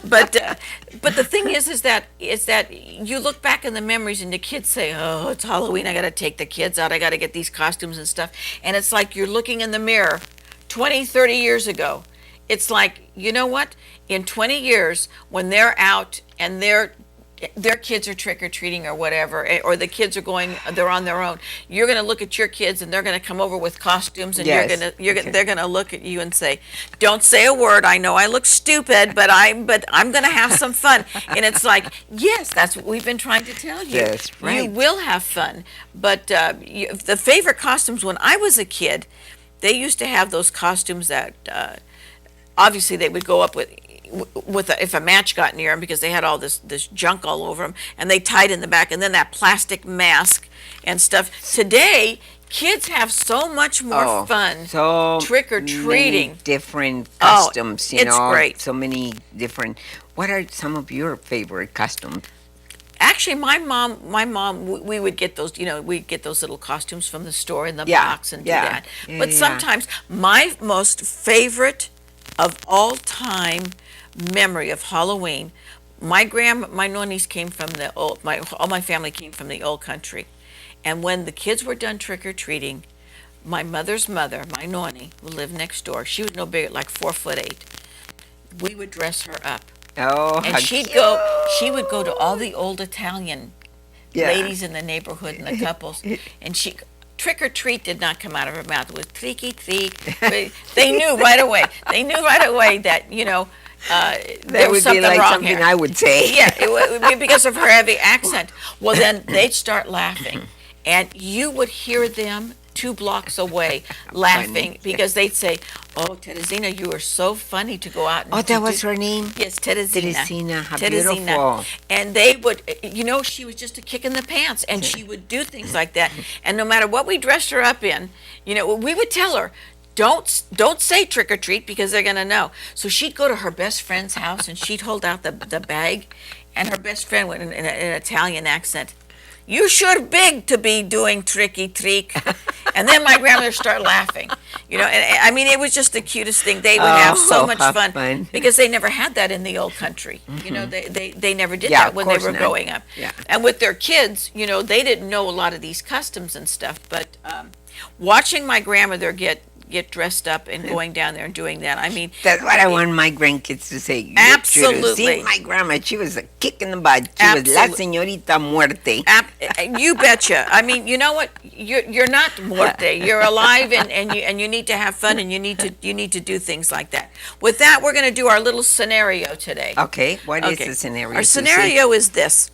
But the thing is that you look back in the memories and the kids say, "Oh, it's Halloween. I got to take the kids out. I got to get these costumes and stuff." And it's like you're looking in the mirror 20, 30 years ago. It's like, you know what? In 20 years, when they're out and their kids are trick-or-treating or whatever, or the kids are they're on their own, you're going to look at your kids and they're going to come over with costumes, and they're going to look at you and say, "Don't say a word. I know I look stupid, but I'm going to have some fun." And it's like, yes, that's what we've been trying to tell you. That's right. You will have fun. But the favorite costumes when I was a kid, they used to have those costumes that obviously they would go up with if a match got near them, because they had all this junk all over them, and they tied in the back, and then that plastic mask and stuff. Today, kids have so much more fun. So trick-or-treating. Many different costumes, it's great. So many different. What are some of your favorite costumes? Actually, my mom, we would get those, we'd get those little costumes from the store in the box and do that. But sometimes my most favorite of all time memory of Halloween, my nonnies came from all my family came from the old country, and when the kids were done trick-or-treating, my mother's mother, my nonnie, who lived next door, she was no bigger, like 4'8". We would dress her up. Oh, and she would go to all the old Italian ladies in the neighborhood and the couples, and she trick or treat did not come out of her mouth. It was tricky treat. They knew right away. They knew right away that, you know, there was something like wrong something here. I would say. Yeah, it would be because of her heavy accent. Well, then they'd start laughing, and you would hear them 2 blocks away laughing because they'd say, "Oh, Teresina, you are so funny to go out and Oh, that was her name? Yes, Teresina. Teresina, how Teresina. beautiful. And they would, you know, she was just a kick in the pants, and she would do things like that. And no matter what we dressed her up in, you know, we would tell her, don't say trick or treat because they're gonna know. So she'd go to her best friend's house and she'd hold out the bag, and her best friend went in an Italian accent. "You sure big to be doing tricky treat." And then my grandmother started laughing. You know, and I mean, it was just the cutest thing. They would have so much fun because they never had that in the old country. You know, they never did that when they were growing up. Yeah. And with their kids, you know, they didn't know a lot of these customs and stuff. But watching my grandmother get dressed up and going down there and doing that, I mean, That's what I want my grandkids to say. You Absolutely. should have seen my grandma. She was a kick in the butt. She was la señorita muerte. You betcha. I mean, you know what? You're not muerte. You're alive, and you need to have fun, and you need to do things like that. With that, we're going to do our little scenario today. Okay, what is the scenario? Our Susie? scenario is this.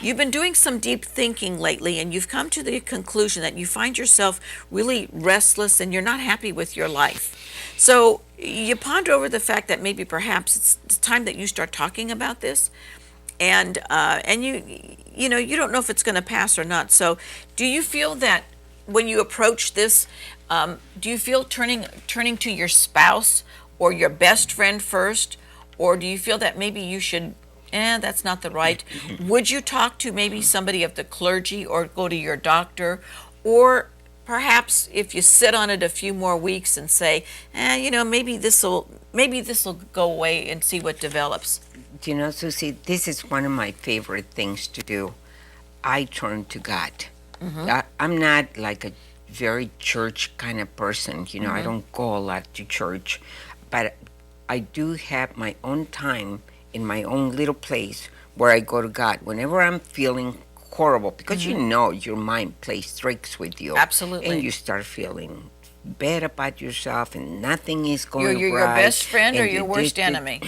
You've been doing some deep thinking lately, and you've come to the conclusion that you find yourself really restless and you're not happy with your life. So you ponder over the fact that maybe perhaps it's time that you start talking about this, and you know, you don't know if it's going to pass or not. So do you feel that when you approach this, do you feel turning to your spouse or your best friend first, or do you feel that maybe you should, that's not the right? Would you talk to maybe somebody of the clergy or go to your doctor? Or perhaps if you sit on it a few more weeks and say, you know, maybe this'll go away and see what develops. You know, Susie, this is one of my favorite things to do. I turn to God. I'm not like a very church kind of person. You know, I don't go a lot to church, but I do have my own time in my own little place where I go to God whenever I'm feeling horrible, because you know your mind plays tricks with you. Absolutely. And you start feeling bad about yourself and nothing is going right. You're your best friend or and your worst enemy?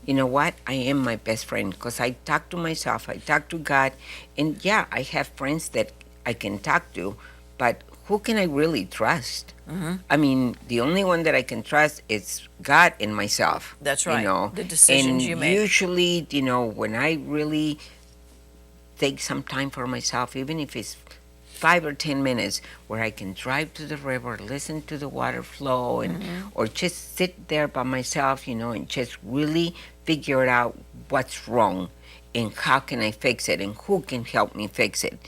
You know what? I am my best friend because I talk to myself, I talk to God, and yeah, I have friends that I can talk to, but who can I really trust? I mean, the only one that I can trust is God and myself. That's right. You know? The decisions you make. Usually, you know, when I really take some time for myself, even if it's 5 or 10 minutes, where I can drive to the river, listen to the water flow, and or just sit there by myself, you know, and just really figure out what's wrong and how can I fix it and who can help me fix it.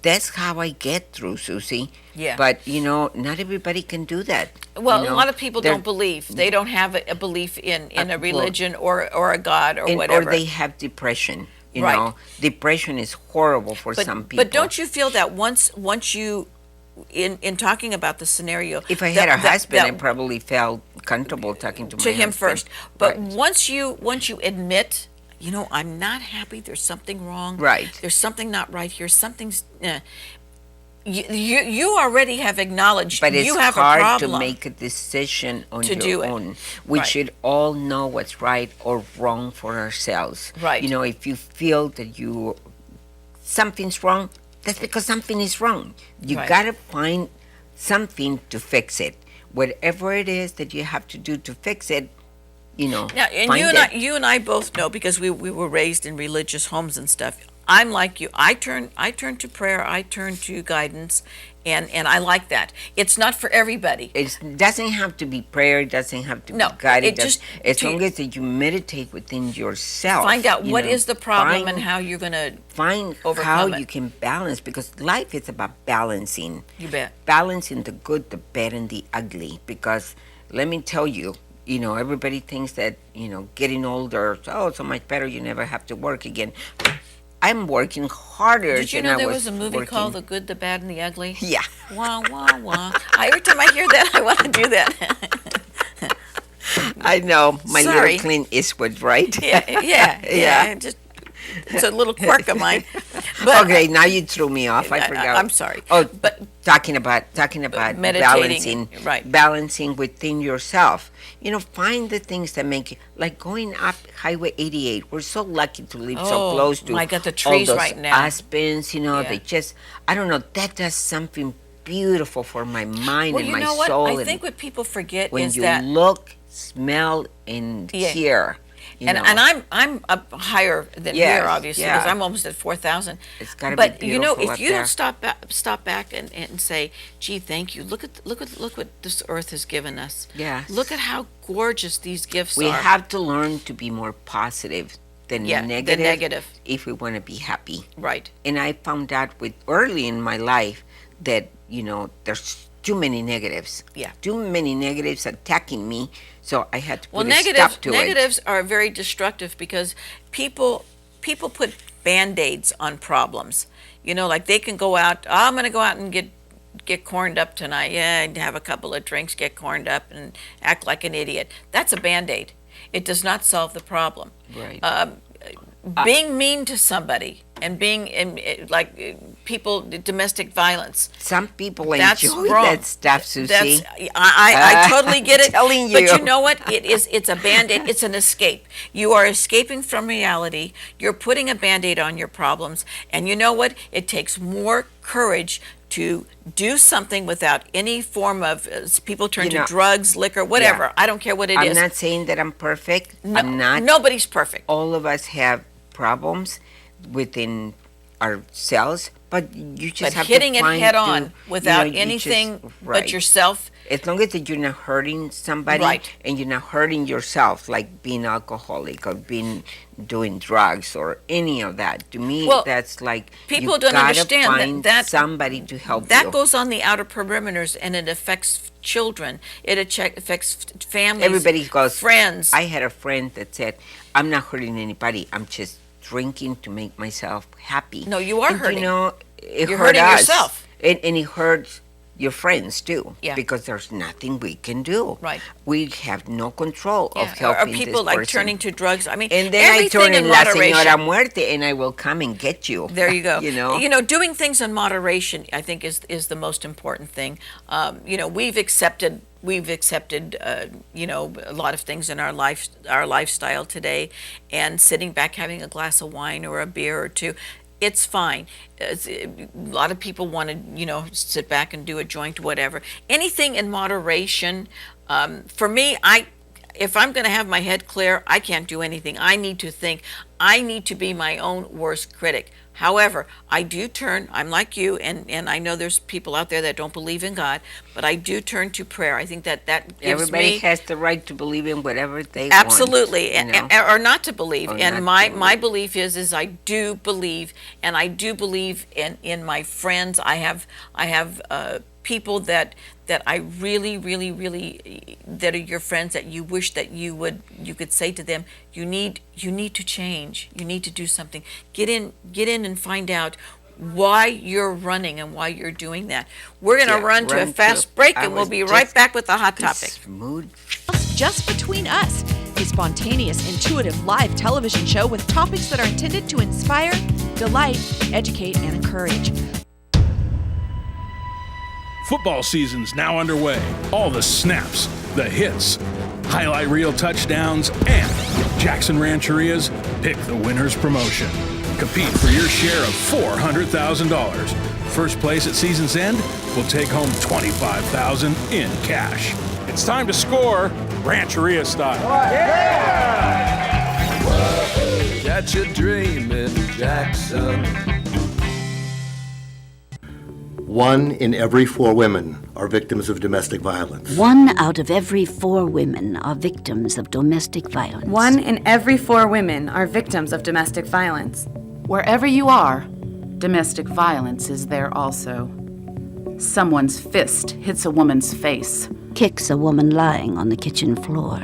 That's how I get through, Susie. Yeah. But, you know, not everybody can do that. Well, you know? a lot of people don't believe. They don't have a belief in a religion or a God or whatever. Or they have depression. You Right. know, depression is horrible for some people. But don't you feel that once you, in talking about the scenario, If I had a husband, I probably felt comfortable talking to my husband. him first. But Right. once you admit, you know, I'm not happy. There's something wrong. Right. There's something not right here. Something's. You already have acknowledged But it's you have hard a problem to make a decision on to your do it. own. We Right. should all know what's right or wrong for ourselves. Right. You know, if you feel that something's wrong, that's because something is wrong. You Right. gotta find something to fix it. Whatever it is that you have to do to fix it, you know, Now, and find it. you and I both know, because we were raised in religious homes and stuff. I'm like you. I turn to prayer. I turn to guidance, and I like that. It's not for everybody. It doesn't have to be prayer. It doesn't have to No, be God. it just- as long as that you meditate within yourself. Find out you what know, is the problem find- and how you're going to Find how overcome it. you can balance, because life is about balancing. You bet. Balancing the good, the bad, and the ugly. Because let me tell you, you know, everybody thinks that, you know, getting older, oh, so much better, you never have to work again. I'm working harder Did you than know I there was was a movie working. called The Good, the Bad, and the Ugly? Yeah. Wah, wah, wah. Every time I hear that, I want to do that. I know. My Sorry. little Clint Eastwood, right? Yeah. Just, it's a little quirk of mine. But Okay, now you threw me off. I forgot. I'm sorry. Oh, But talking about meditating, balancing within yourself. Find the things that make you, like going up Highway 88. We're so lucky to live so close to I got the trees all those right now. aspens. They just, I don't know, that does something beautiful for my mind and my soul. I think what people forget when is you that look, smell, and hear. And I'm up higher than here, obviously, because I'm almost at 4,000. It's got to be But beautiful if you don't stop back and say, "Gee, thank you. Look what this earth has given us. Yes. Look at how gorgeous these gifts are." We have to learn to be more positive than negative if we want to be happy. Right. And I found out early in my life that there's too many negatives. Yeah. Too many negatives attacking me. So I had to put a negatives, stop to negatives are very destructive because people put Band-Aids on problems. Like they can go out, I'm going to go out and get corned up tonight. Yeah, and have a couple of drinks, get corned up and act like an idiot. That's a Band-Aid. It does not solve the problem. Right. Being mean to somebody and being people, domestic violence. Some people that's enjoy wrong. that stuff, Susie. I totally get it. Telling you. But you know what? It's a Band-Aid. It's an escape. You are escaping from reality. You're putting a Band-Aid on your problems. And you know what? It takes more courage to do something without any form of people turn to drugs, liquor, whatever. Yeah. I don't care what it is. I'm not saying that I'm perfect. No, I'm not. Nobody's perfect. All of us have problems within ourselves, but you just have hitting to it find head on without anything but yourself. As long as you're not hurting somebody and you're not hurting yourself, like being alcoholic or doing drugs or any of that. To me, that's like people you don't gotta understand find that somebody to help that you. goes on the outer perimeters and it affects children. It affects families. Everybody goes, friends. I had a friend that said, "I'm not hurting anybody. I'm just drinking to make myself happy." No, you are hurting. You're hurting us. yourself. And it hurts your friends too. Yeah. Because there's nothing we can do. Right. We have no control of helping Or this people like person. turning to drugs. I mean, And then I everything turn in in La moderation. Señora Muerte and I will come and get you. There you go. You know? Doing things in moderation, I think, is the most important thing. We've accepted a lot of things in our lifestyle today, and sitting back having a glass of wine or a beer or two, it's fine. A lot of people want to sit back and do a joint, whatever. Anything in moderation. For me, if I'm going to have my head clear, I can't do anything. I need to think. I need to be my own worst critic. However, I do turn, I'm like you, and I know there's people out there that don't believe in God, but I do turn to prayer. I think that gives Everybody me... has the right to believe in whatever they Absolutely, want. or not to believe. Or And not my belief is I do believe, and I do believe in my friends. I have people that I really, really, really, that are your friends, that you wish that you could say to them, you need to change. You need to do something. Get in and find out why you're running and why you're doing that. We're going to run to a fast break, and we'll be right back with the hot topic. Just Between Us, a spontaneous, intuitive live television show with topics that are intended to inspire, delight, educate, and encourage. Football season's now underway. All the snaps, the hits, highlight reel touchdowns, and Jackson Rancheria's Pick the Winners promotion. Compete for your share of $400,000. First place at season's end will take home $25,000 in cash. It's time to score Rancheria style. Got you dreaming, Jackson. 1 in every 4 women are victims of domestic violence. 1 out of every 4 women are victims of domestic violence. 1 in every 4 women are victims of domestic violence. Wherever you are, domestic violence is there also. Someone's fist hits a woman's face. Kicks a woman lying on the kitchen floor.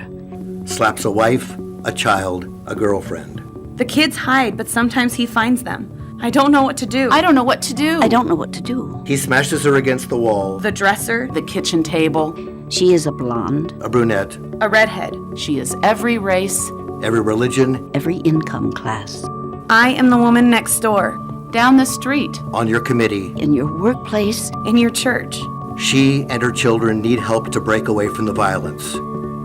Slaps a wife, a child, a girlfriend. The kids hide, but sometimes he finds them. I don't know what to do. I don't know what to do. I don't know what to do. He smashes her against the wall. The dresser. The kitchen table. She is a blonde. A brunette. A redhead. She is every race. Every religion. Every income class. I am the woman next door. Down the street. On your committee. In your workplace. In your church. She and her children need help to break away from the violence.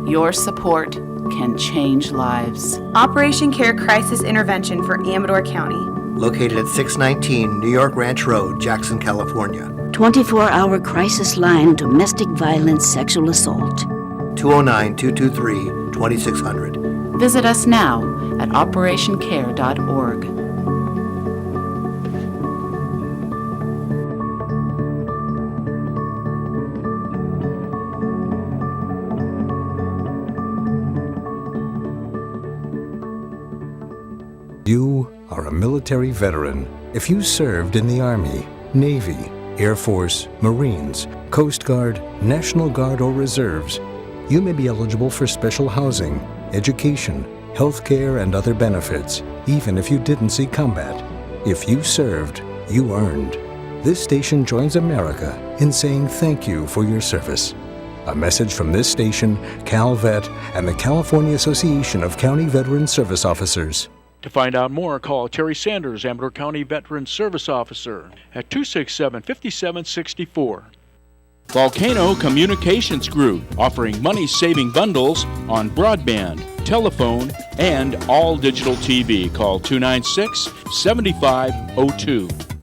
Your support can change lives. Operation Care Crisis Intervention for Amador County. Located at 619 New York Ranch Road, Jackson, California. 24-hour crisis line, domestic violence, sexual assault. 209-223-2600. Visit us now at operationcare.org. You are a military veteran. If you served in the Army, Navy, Air Force, Marines, Coast Guard, National Guard, or Reserves, you may be eligible for special housing, education, health care, and other benefits, even if you didn't see combat. If you served, you earned. This station joins America in saying thank you for your service. A message from this station, CalVet, and the California Association of County Veteran Service Officers. To find out more, call Terry Sanders, Amador County Veteran Service Officer, at 267-5764. Volcano Communications Group, offering money-saving bundles on broadband, telephone, and all digital TV. Call 296-7502.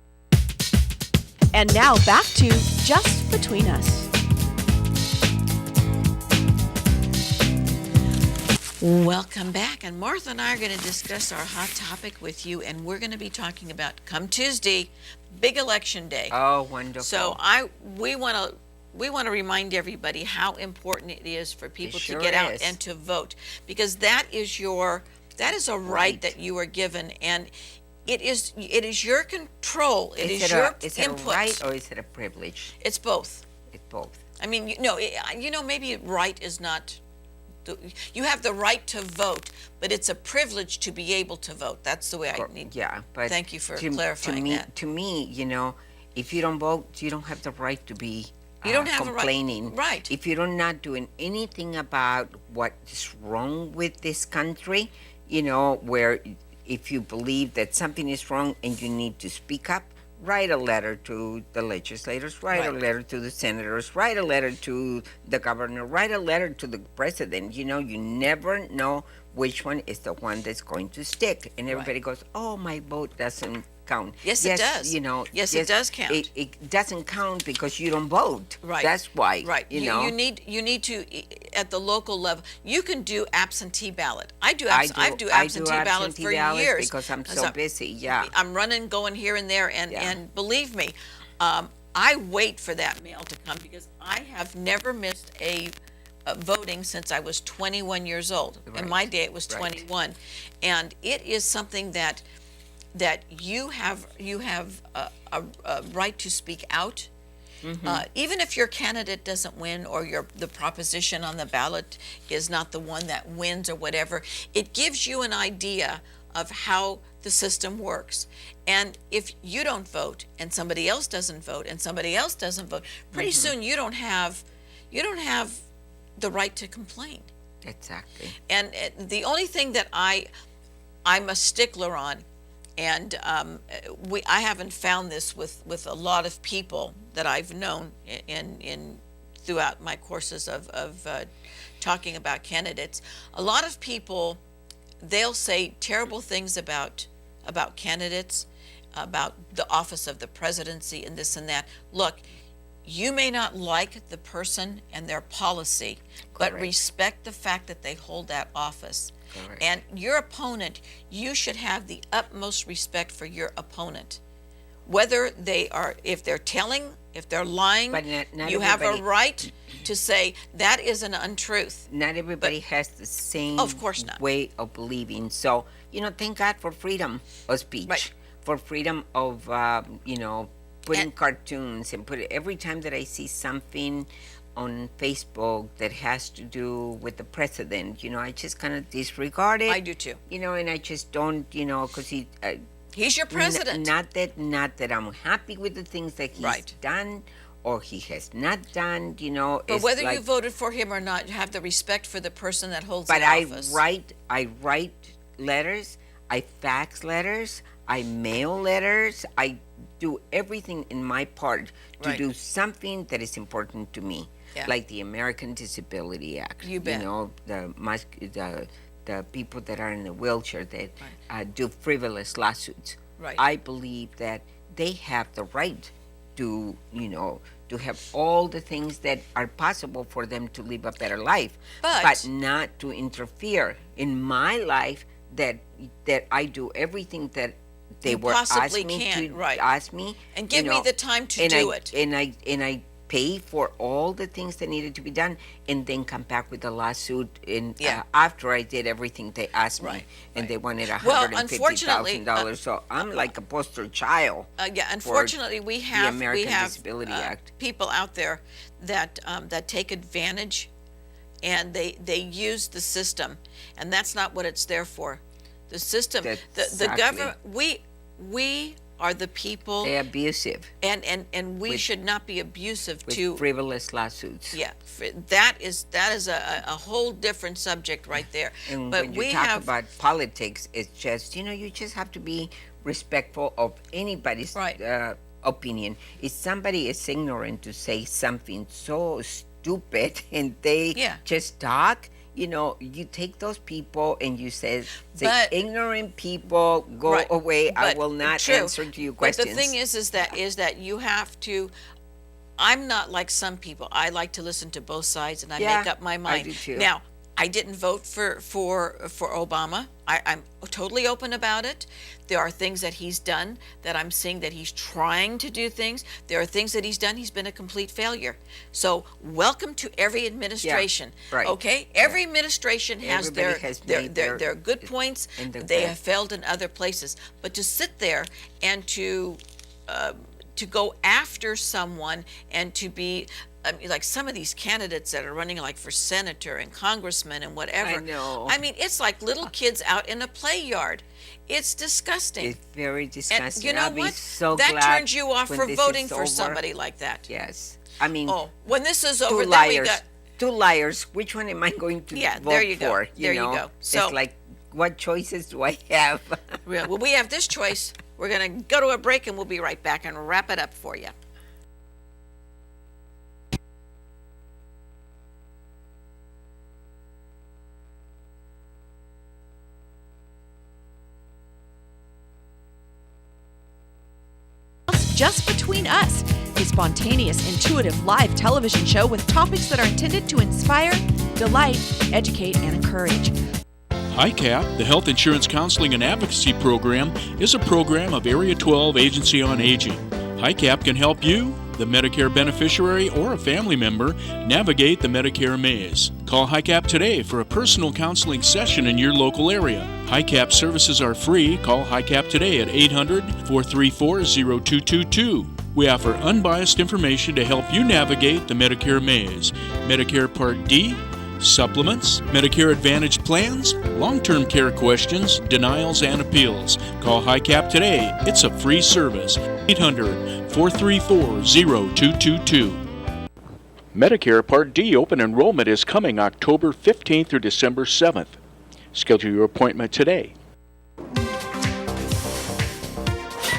And now back to Just Between Us. Welcome back, and Martha and I are going to discuss our hot topic with you, and we're going to be talking about, come Tuesday, big election day. Oh, wonderful. So we want to remind everybody how important it is for people to get out and to vote, because that is a right that you are given, and it is your control. Is it your input. Is it a right or is it a privilege? It's both. It's both. I mean, maybe right is not. You have the right to vote, but it's a privilege to be able to vote. That's the way I need. Yeah, but thank you for clarifying that. To me, if you don't vote, you don't have the right to be you don't have complaining. A right. If you're not doing anything about what's wrong with this country, where if you believe that something is wrong and you need to speak up, write a letter to the legislators, write a letter to the senators, write a letter to the governor, write a letter to the president. You never know which one is the one that's going to stick. And everybody goes, oh, my vote doesn't count. Yes, it does. Yes, it does count. It doesn't count because you don't vote. Right. That's why. Right. You need to, at the local level, you can do absentee ballot. I do absentee ballot for years. Because I'm so busy, yeah. I'm running, going here and there, and believe me, I wait for that mail to come because I have never missed a voting since I was 21 years old. Right. In my day, it was 21. And it is something that you have a right to speak out. Mm-hmm. Even if your candidate doesn't win or the proposition on the ballot is not the one that wins or whatever, it gives you an idea of how the system works. And if you don't vote and somebody else doesn't vote and somebody else doesn't vote, pretty soon you don't have the right to complain. Exactly. And the only thing that I'm a stickler on, and I haven't found this with a lot of people that I've known in throughout my courses of talking about candidates. A lot of people, they'll say terrible things about candidates, about the office of the presidency and this and that. Look, you may not like the person and their policy, but respect the fact that they hold that office. Correct. And your opponent, you should have the utmost respect for your opponent. Whether if they're lying, but not you have a right to say that is an untruth. Not everybody has the same way of believing. So, thank God for freedom of speech, for freedom of, putting cartoons and every time that I see something on Facebook that has to do with the president, I just kind of disregard it. I do too. And I just don't, because he's your president. Not that I'm happy with the things that he's done or he has not done, But whether you voted for him or not, you have the respect for the person that holds the office. I write letters, I fax letters, I mail letters. I do everything in my part to do something that is important to me, like the American Disability Act. You bet. You know, the people that are in a wheelchair that do frivolous lawsuits. Right. I believe that they have the right to, you know, to have all the things that are possible for them to live a better life, but not to interfere in my life that I do everything that they were asking me to ask me, and give me the time to do it. And I pay for all the things that needed to be done, and then come back with a lawsuit after I did everything they asked me, and they wanted $150,000. So I'm like a poster child. Unfortunately, we have the American Disability Act. People out there that take advantage, and they use the system, and that's not what it's there for. The system, the government, we are the people. They're abusive. And we should not be abusive to frivolous lawsuits. Yeah, that is a whole different subject right there. And but when you talk about politics, it's just, you know, you just have to be respectful of anybody's opinion. If somebody is ignorant to say something so stupid and they just talk, you know, you take those people and you say ignorant people, go away. I will not answer to your questions. But the thing is that you have to. I'm not like some people. I like to listen to both sides, and I make up my mind. I do too. Now, I didn't vote for Obama. I'm totally open about it. There are things that he's done that I'm seeing that he's trying to do things. There are things that he's done. He's been a complete failure. So welcome to every administration. Okay? Every administration has their good points. They have failed in other places. But to sit there and to go after someone and to be like some of these candidates that are running like for senator and congressman and whatever. I know. I mean, it's like little kids out in a play yard. It's disgusting. It's very disgusting. And you know I'll what? be so that glad turns you off for voting for somebody like that. Yes. I mean, when this is over, two then liars. we got Two liars. Which one am I going to vote there you go. for? There you go. So it's like, what choices do I have? Well, we have this choice. We're going to go to a break, and we'll be right back and wrap it up for you. Just Between Us, a spontaneous, intuitive live television show with topics that are intended to inspire, delight, educate, and encourage. HICAP, the Health Insurance Counseling and Advocacy Program, is a program of Area 12 Agency on Aging. HICAP can help you, the Medicare beneficiary, or a family member navigate the Medicare maze. Call HICAP today for a personal counseling session in your local area. HICAP services are free. Call HICAP today at 800-434-0222. We offer unbiased information to help you navigate the Medicare maze. Medicare Part D, supplements, Medicare Advantage plans, long-term care questions, denials, and appeals. Call HICAP today. It's a free service. 800-434-0222. Medicare Part D open enrollment is coming October 15th through December 7th. Schedule your appointment today.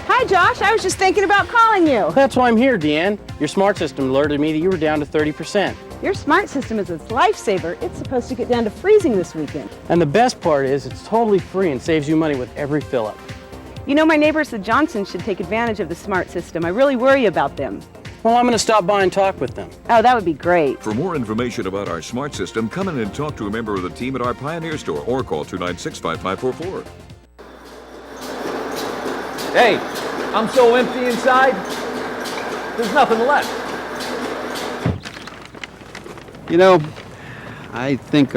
Hi, Josh. I was just thinking about calling you. That's why I'm here, Deanne. Your smart system alerted me that you were down to 30%. Your smart system is a lifesaver. It's supposed to get down to freezing this weekend. And the best part is it's totally free and saves you money with every fill-up. You know, my neighbors, the Johnsons, should take advantage of the smart system. I really worry about them. Well, I'm going to stop by and talk with them. Oh, that would be great. For more information about our smart system, come in and talk to a member of the team at our Pioneer store or call 296-5544. Hey, I'm so empty inside, there's nothing left. You know, I think